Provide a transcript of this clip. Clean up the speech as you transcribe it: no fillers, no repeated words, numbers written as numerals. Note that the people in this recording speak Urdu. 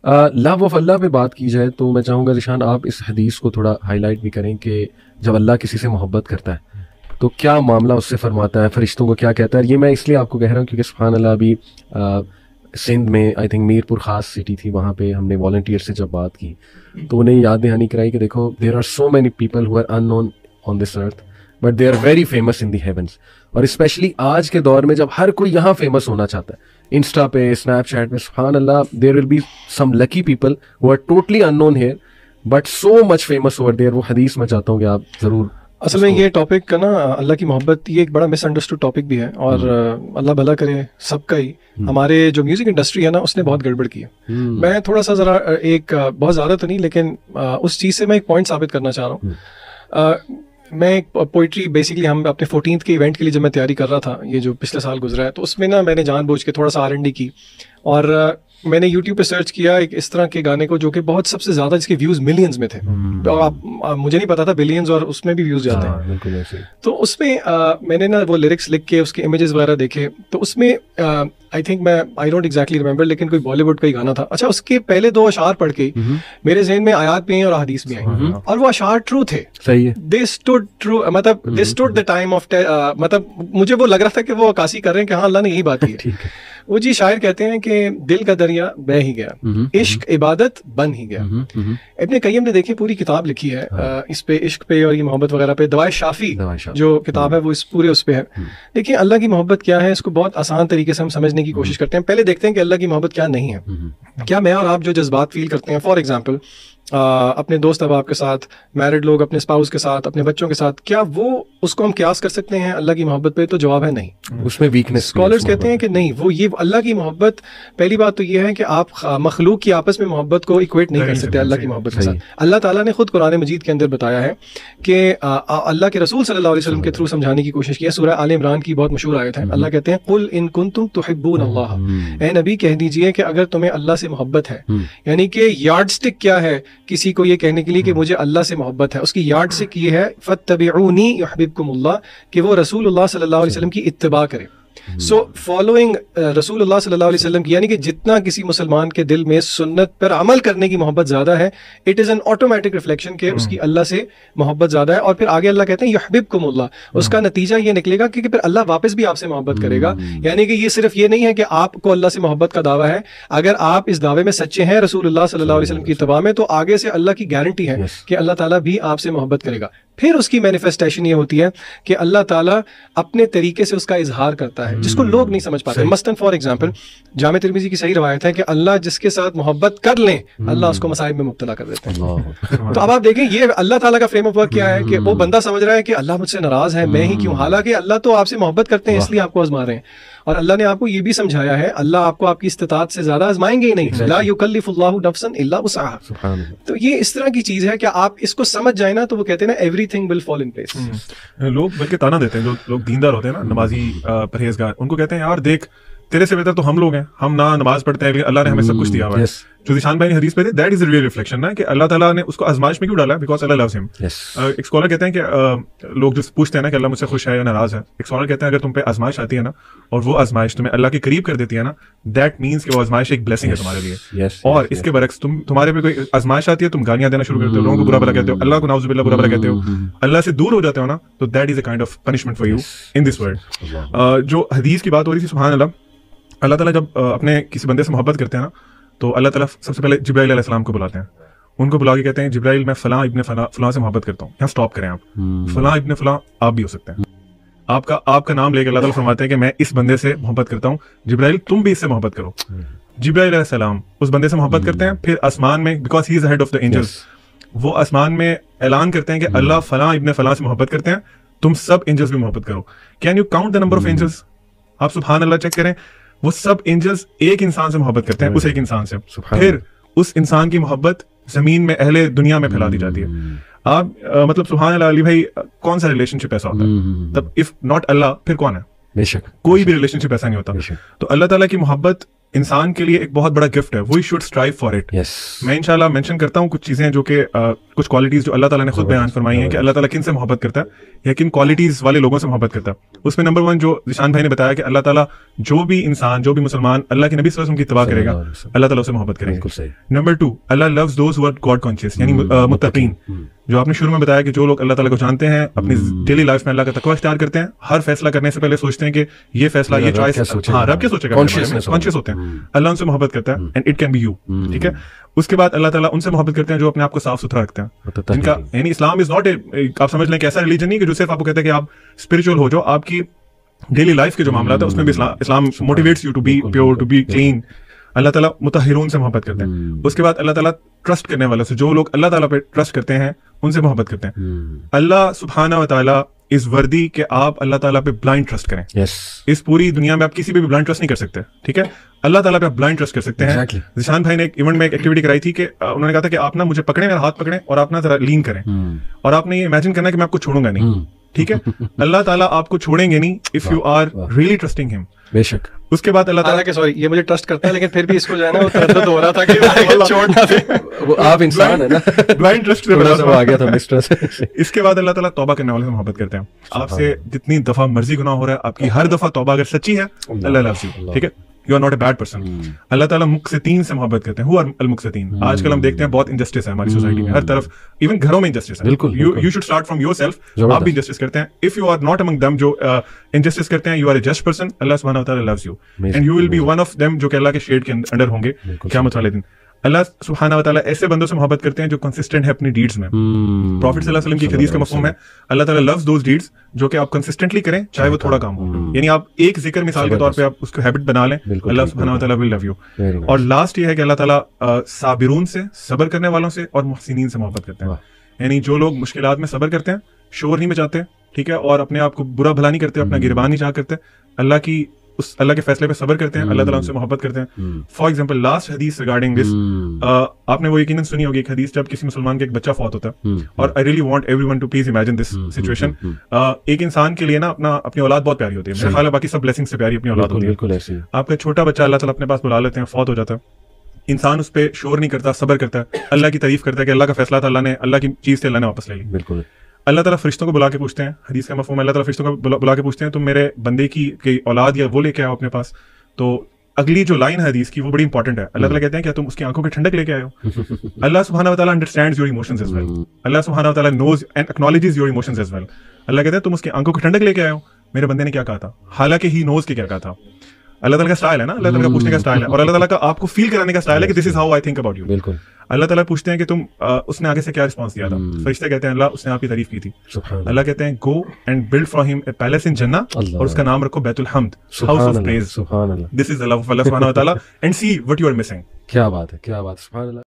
لو آف اللہ پہ بات کی جائے تو میں چاہوں گا ذیشان آپ اس حدیث کو تھوڑا ہائی لائٹ بھی کریں کہ جب اللہ کسی سے محبت کرتا ہے تو کیا معاملہ اس سے فرماتا ہے, فرشتوں کو کیا کہتا ہے. یہ میں اس لیے آپ کو کہہ رہا ہوں کیونکہ سبحان اللہ ابھی سندھ میں آئی تھنک میر پور خاص سٹی تھی, وہاں پہ ہم نے والنٹیئر سے جب بات کی تو انہیں یاد دہانی کرائی کہ دیکھو there are so many people who are unknown on this earth but they are very famous in the heavens. اور اسپیشلی آج کے دور میں جب ہر کوئی یہاں فیمس ہونا چاہتا ہے, انسٹا پہ, اسنیپ چیٹ پہ, سبحان اللہ there will be some lucky people who are totally unknown here but so much famous over there. وہ حدیث میں چاہتا ہوں کہ آپ ضرور. اصل میں یہ ٹاپک کا نا اللہ کی محبت یہ ایک بڑا مس انڈرسٹوڈ ٹاپک بھی ہے, اور اللہ بھلا کرے سب کا ہی. ہمارے جو میوزک انڈسٹری ہے نا اس نے بہت گڑبڑ کی ہے. میں تھوڑا سا ذرا ایک بہت زیادہ تو نہیں لیکن اس چیز سے میں ایک پوائنٹ ثابت کرنا چاہ رہا ہوں. میں ایک پوئٹری بیسکلی ہم اپنے 14th کے ایونٹ کے لیے جب میں تیاری کر رہا تھا, یہ جو پچھلے سال گزرا ہے, تو اس میں نا میں نے جان بوجھ کے تھوڑا سا R&D کی, اور میں نے یوٹیوب پہ سرچ کیا ایک اس طرح کے گانے کو جو کہ بہت سب سے زیادہ جس کے ویوز ملینز میں تھے, اور مجھے نہیں پتا تھا بلینز اور اس میں بھی ویوز جاتے ہیں. تو اس میں نے نا وہ لیرکس لکھ کے اس کے امیجز وغیرہ دیکھے, تو اس میں آئی تھنک میں آئی ڈونٹ ایگزیکٹلی ریمبر لیکن کوئی بالی ووڈ کا ہی گانا تھا. اچھا, اس کے پہلے 2 اشعار پڑھ کے میرے ذہن میں آیات بھی ہیں اور احادیث بھی ہیں, اور وہ اشعار ٹرو تھے. صحیح ہے, دے اسٹوڈ ٹرو, مطلب دے اسٹوڈ دا ٹائم آف, مطلب مجھے وہ لگ رہا تھا کہ وہ عکاسی کر رہے ہیں کہ ہاں اللہ نے یہی بات کی ہے. وہ جی شاعر کہتے ہیں کہ دل کا دریا بہہ ہی گیا, عشق عبادت بن ہی گیا. ابن قیم نے دیکھیں پوری کتاب لکھی ہے اس پہ, عشق پہ اور یہ محبت وغیرہ پہ. دوائے شافی جو کتاب ہے وہ اس پورے اس پہ ہے. دیکھیں اللہ کی محبت کیا ہے, اس کو بہت آسان طریقے سے ہم سمجھنے کی کوشش کرتے ہیں. پہلے دیکھتے ہیں کہ اللہ کی محبت کیا نہیں ہے. کیا میں اور آپ جو جذبات فیل کرتے ہیں, فار ایگزامپل اپنے دوست احباب کے ساتھ, میرڈ لوگ اپنے اسپاؤس کے ساتھ, اپنے بچوں کے ساتھ, کیا وہ اس کو ہم قیاس کر سکتے ہیں اللہ کی محبت پہ؟ تو جواب ہے نہیں. اس میں ویکنس, اسکالرز کہتے ہیں کہ نہیں, وہ یہ اللہ کی محبت, پہلی بات تو یہ ہے کہ آپ مخلوق کی آپس میں محبت کو اکویٹ نہیں کر سکتے اللہ کی محبت کے ساتھ. اللہ تعالیٰ نے خود قرآن مجید کے اندر بتایا ہے کہ اللہ کے رسول صلی اللہ علیہ وسلم کے تھرو سمجھانے کی کوشش کی ہے. سورہ آل عمران کی بہت مشہور آیت ہے. اللہ کہتے ہیں قل ان کنتم تحبون اللہ, اے نبی کہہ دیجئے کہ اگر تمہیں اللہ سے محبت ہے, یعنی کہ یارڈ سٹک کیا ہے کسی کو یہ کہنے کے لیے کہ مجھے اللہ سے محبت ہے, اس کی یارڈ سٹک یہ ہے فاتبعونی یحببکم اللہ, کہ وہ رسول اللہ صلی اللہ علیہ وسلم کی اتباع کرے. سو فالوئنگ رسول اللہ صلی اللہ علیہ وسلم کی, یعنی کہ جتنا کسی مسلمان کے دل میں سنت پر عمل کرنے کی محبت زیادہ ہے, it is an automatic reflection کہ اس کی اللہ سے محبت زیادہ ہے. اور پھر آگے اللہ کہتے ہیں یحببکم اللہ, اس کا نتیجہ یہ نکلے گا کہ پھر اللہ واپس بھی آپ سے محبت کرے گا. یعنی کہ یہ صرف یہ نہیں ہے کہ آپ کو اللہ سے محبت کا دعویٰ ہے, اگر آپ اس دعوے میں سچے ہیں رسول اللہ صلی اللہ علیہ وسلم کی اتباع میں, تو آگے سے اللہ کی گارنٹی ہے کہ اللہ تعالیٰ بھی آپ سے محبت کرے گا. پھر اس کی مینیفیسٹیشن یہ ہوتی ہے کہ اللہ تعالیٰ اپنے طریقے سے اس کا اظہار کرتا ہے جس کو لوگ نہیں سمجھ پاتے. مثلاً فار ایگزامپل جامع ترمذی کی صحیح روایت ہے کہ اللہ جس کے ساتھ محبت کر لیں اللہ اس کو مصائب میں مبتلا کر دیتے ہیں. تو اب آپ دیکھیں یہ اللہ تعالیٰ کا فریم آف ورک کیا ہے کہ وہ بندہ سمجھ رہا ہے کہ اللہ مجھ سے ناراض ہے, میں ہی کیوں, حالانکہ اللہ تو آپ سے محبت کرتے ہیں اس لیے آپ کو آزما رہے ہیں. اور اللہ نے آپ کو یہ بھی سمجھایا ہے اللہ آپ کو آپ کی استطاعت سے زیادہ آزمائیں گے ہی نہیں, لا یکلف اللہ نفسا الا وسعها. تو یہ اس طرح کی چیز ہے کہ آپ اس کو سمجھ جائیں نا, تو وہ کہتے ہیں نا every thing will fall in place. لوگ بلکہ تانا دیتے ہیں, جو لوگ دیندار ہوتے ہیں نا, نمازی پرہیزگار, ان کو کہتے ہیں یار دیکھ تیرے سے بہتر تو ہم لوگ ہیں, ہم نہ نماز پڑھتے ہیں لیکن اللہ نے ہمیں سب کچھ دیا ہوا ہے. جو ذیشان بھائی نے حدیث پہ دی, that is a real reflection نا, کہ اللہ تعالیٰ نے اس کو آزمائش میں کیوں ڈالا ہے, بیکاز اللہ لوز ہم. ایک اسکالر کہتے ہیں کہ لوگ جو پوچھتے ہیں نا کہ اللہ مجھ سے خوش ہے یا ناراض ہے, ایک اسکالر کہتے ہیں اگر تم پہ آزمائش آتی ہے نا اور وہ آزمائش تمہیں اللہ کے قریب کر دیتی ہے نا, دیٹ مینس کہ وہ آزمائش ایک بلیسنگ ہے تمہارے لیے. اور اس کے برعکس تمہارے پہ کوئی آزمائش آتی ہے, تم گالیاں دینا شروع کرتے ہو, لوگوں کو برا بھلا کہتے ہو, اللہ کو نعوذ باللہ برا بھلا کہتے ہو, اللہ سے دور ہو جاتے ہو نا, تو that is a kind of punishment for you in this world. جو حدیث کی بات ہو رہی تھی, سبحان اللہ, اللہ تعالیٰ جب اپنے کسی بندے سے محبت کرتے ہیں نا, تو اللہ تعالیٰ سب سے پہلے جبرائیل علیہ السلام کو بلاتے ہیں. ان کو بلا کے کہتے ہیں جبرائیل میں فلاں ابن فلاں سے محبت کرتا ہوں, یہاں اسٹاپ کریں آپ, فلاں ابن فلاں آپ بھی ہو سکتے ہیں. آپ کا نام لے کے اللہ تعالیٰ فرماتے ہیں کہ میں اس بندے سے محبت کرتا ہوں, جبرائیل تم بھی اس سے محبت کرو. جبرائیل علیہ السلام اس بندے سے محبت کرتے ہیں, پھر آسمان میں, because he is head of the angels, وہ آسمان میں اعلان کرتے ہیں کہ اللہ فلاں ابن فلاں سے محبت کرتے ہیں, تم سب اینجلز بھی محبت کرو. Can you count the number of angels? آپ سبحان اللہ چیک کریں, وہ سب اینجلز ایک انسان سے محبت کرتے ہیں, اس ایک انسان سے. پھر اس انسان کی محبت زمین میں اہل دنیا میں پھیلا دی جاتی ہے. آپ مطلب سبحان اللہ علی بھائی, کون سا ریلیشن شپ ایسا ہوتا ہے؟ تب اف ناٹ اللہ پھر کون ہے؟ بے شک کوئی بھی ریلیشن شپ ایسا نہیں ہوتا. تو اللہ تعالیٰ کی محبت انسان کے لیے ایک بہت بڑا گفٹ ہے, we should strive for it. میں انشاءاللہ مینشن کرتا ہوں کچھ چیزیں جو کہ کچھ کوالٹیز جو اللہ تعالیٰ نے خود بیان فرمائی ہیں کہ اللہ تعالیٰ کن سے محبت کرتا ہے یا کن کوالٹیز والے لوگوں سے محبت کرتا ہے. اس میں نمبر 1 جو ذیشان بھائی نے بتایا کہ اللہ تعالیٰ جو بھی انسان جو بھی مسلمان اللہ کے نبی صلی اللہ علیہ وسلم کی اتباع کرے گا اللہ تعالیٰ اسے محبت کرے گا. نمبر 2 اللہ loves those who are God conscious یعنی متقین, جو آپ نے شروع میں بتایا کہ جو لوگ اللہ تعالیٰ کو جانتے ہیں اپنی ڈیلی لائف میں اللہ کا تقویٰ اختیار کرتے ہیں, ہر فیصلہ کرنے سے پہلے سوچتے ہیں کہ یہ فیصلہ یہ چوائس ہاں رب کیا سوچے گا, کانشیس ہوتے ہیں, اللہ ان سے محبت کرتا ہے and it can be you. ٹھیک ہے, اس کے بعد اللہ تعالیٰ ان سے محبت کرتے ہیں جو اپنے آپ کو صاف ستھرا رکھتے ہیں, جن کا یعنی اسلام از ناٹ اے آپ سمجھ لیں کہ ایسا ریلیجن نہیں کہ جو صرف آپ کو کہتا ہے کہ آپ اسپرچل ہو جاؤ, آپ کی ڈیلی لائف کے جو معاملات ہیں اس میں بھی Islam motivates you to be pure to be clean. اللہ تعالیٰ مطہرون سے محبت کرتے ہیں. اس کے بعد اللہ تعالیٰ ٹرسٹ کرنے والوں سے, جو لوگ اللہ تعالیٰ پہ ٹرسٹ کرتے ہیں ان سے محبت کرتے ہیں. اللہ سبحانہ و تعالیٰ از وردی کہ آپ اللہ تعالیٰ پہ بلائنڈ ٹرسٹ کریں. اس پوری دنیا میں آپ کسی پہ بھی بلائنڈ ٹرسٹ نہیں کر سکتے. ٹھیک ہے, اللہ تعالیٰ پہ آپ بلائنڈ ٹرسٹ کر سکتے ہیں. ذیشان بھائی نے ایک ایونٹ میں ایک ایکٹیویٹی کرائی تھی کہ انہوں نے کہا تھا کہ آپ نا مجھے پکڑیں, میرا ہاتھ پکڑیں اور آپ نا ذرا لین کریں اور آپ نے یہ امیجن کرنا کہ میں آپ کو چھوڑوں گا نہیں. ٹھیک ہے, اللہ تعالیٰ آپ کو چھوڑیں گے نہیں if you are really trusting ہم. بے شک. اس کے بعد اللہ تعالیٰ کہ سوری یہ مجھے ٹرسٹ کرتا ہے لیکن پھر بھی اس کو جو ہے نا وہ تردد ہو رہا تھا کہ چھوڑنا دے, وہ آپ انسان ہے نا, بلائنڈ ٹرسٹ سے آ گیا تھا مسٹرس. اس کے بعد اللہ تعالیٰ توبہ کرنے والے سے محبت کرتے ہیں. آپ سے جتنی دفعہ مرضی گناہ ہو رہا ہے, آپ کی ہر دفعہ توبہ اگر سچی ہے اللہ لوز یو. ٹھیک ہے, you are not a bad person. اللہ تعالیٰ مقسطین سے محبت کرتے ہیں. ہو المقسطین. آج کل ہم دیکھتے ہیں بہت انجسٹس ہے ہماری سوسائٹی میں, ہر طرف ایون گھروں میں انجسٹس ہے. You should start from yourself. آپ بھی انجسٹس کرتے ہیں. If you are not among them جو انجسٹس کرتے ہیں, you are a just person. اللہ سبحانہ و تعالیٰ loves you and you will be one of them جو کہ اللہ کے شیڈ کے انڈر ہوں گے قیامت والے دن. اللہ سبحانہ و تعالیٰ ایسے بندوں سے محبت کرتے ہیں جو کنسسٹنٹ ہے اپنی ڈیڈز میں. پروفٹ صلی اللہ علیہ وسلم کی حدیث کا مفہوم ہے اللہ تعالیٰ لوز دوز ڈیڈز جو کہ آپ کنسسٹنٹلی کریں چاہے وہ تھوڑا کام ہو. یعنی آپ ایک ذکر مثال کے طور پہ آپ اس کو ہیبٹ بنا لیں, اللہ سبحانہ و تعالیٰ ول لو یو. اور لاسٹ یہ ہے کہ اللہ تعالیٰ صابرون سے, صبر کرنے والوں سے اور محسنین سے محبت کرتے ہیں. یعنی جو لوگ مشکلات میں صبر کرتے ہیں, شور نہیں مچاتے, ٹھیک ہے, اور اپنے آپ کو برا بھلا نہیں کرتے, اپنا گربان نہیں چاہ کرتے, اللہ کے فیصلے پہ صبر کرتے ہیں, اللہ تعالیٰ ان سے محبت کرتے ہیں. فار ایگزامپل لاسٹ حدیث ریگارڈنگ دس, آپ نے وہ یقیناً سنی ہوگی ایک حدیث جب کسی مسلمان کا ایک بچہ فوت ہوتا ہے, اور I really want everyone to please imagine this situation. ایک انسان کے لیے نا اپنی اولاد بہت پیاری ہوتی ہے, میرا خیال ہے باقی سب بلیسنگ سے پیاری اپنی اولاد ہوتی ہے. آپ کا چھوٹا بچہ اللہ تعالیٰ اپنے پاس بلا لیتے ہیں, فوت ہو جاتا ہے, انسان اس پہ شور نہیں کرتا, صبر کرتا ہے, اللہ کی تعریف کرتا ہے کہ اللہ کا فیصلہ تھا, اللہ نے اللہ کی چیز سے اللہ نے واپس لے لی. بالکل. اللہ تعالیٰ فرشتوں کو بلا کے پوچھتے ہیں, حدیث کا مفہوم ہے اللہ تعالیٰ فرشتوں کو بلا کے پوچھتے ہیں تم میرے بندے کی اولاد یا وہ لے کے آؤ اپنے پاس. تو اگلی جو لائن ہے حدیث کی وہ بڑی انپورٹنٹ ہے. اللہ تعالیٰ کہتے ہیں کیا تم اس کی آنکھوں کی ٹھنڈک لے کے آئے ہو. اللہ سبحانہ و تعالیٰ understands your emotions as well. اللہ سبحانہ و تعالیٰ knows and acknowledges your emotions as well. اللہ کہتے ہیں تم اس کی آنکھوں کی ٹھنڈک لے کے آئے ہو, میرے بندے نے کیا کہا تھا, حالانکہ ہی نوز کہ کیا کہا تھا. اللہ تعالیٰ کا اسٹائل ہے نا, اللہ تعالیٰ کا پوچھنے کا اسٹائل ہے, اور اللہ تعالیٰ کا آپ کو فیل کرانے کا اسٹائل ہے کہ this is how I think about you. بالکل. اللہ تعالیٰ پوچھتے ہیں کہ تم اس نے آگے سے کیا رسپانس دیا تھا. فرشتے کہتے ہیں اللہ اس نے آپ کی تعریف کی تھی. اللہ کہتے ہیں گو اینڈ بلڈ فار ہم اے پیلیس ان جنہ, اور اس کا نام رکھو بیت الحمد, house of praise. This is the love of اللہ سبحانہ و تعالیٰ, and see what you are missing. کیا بات ہے, کیا بات, سبحان اللہ.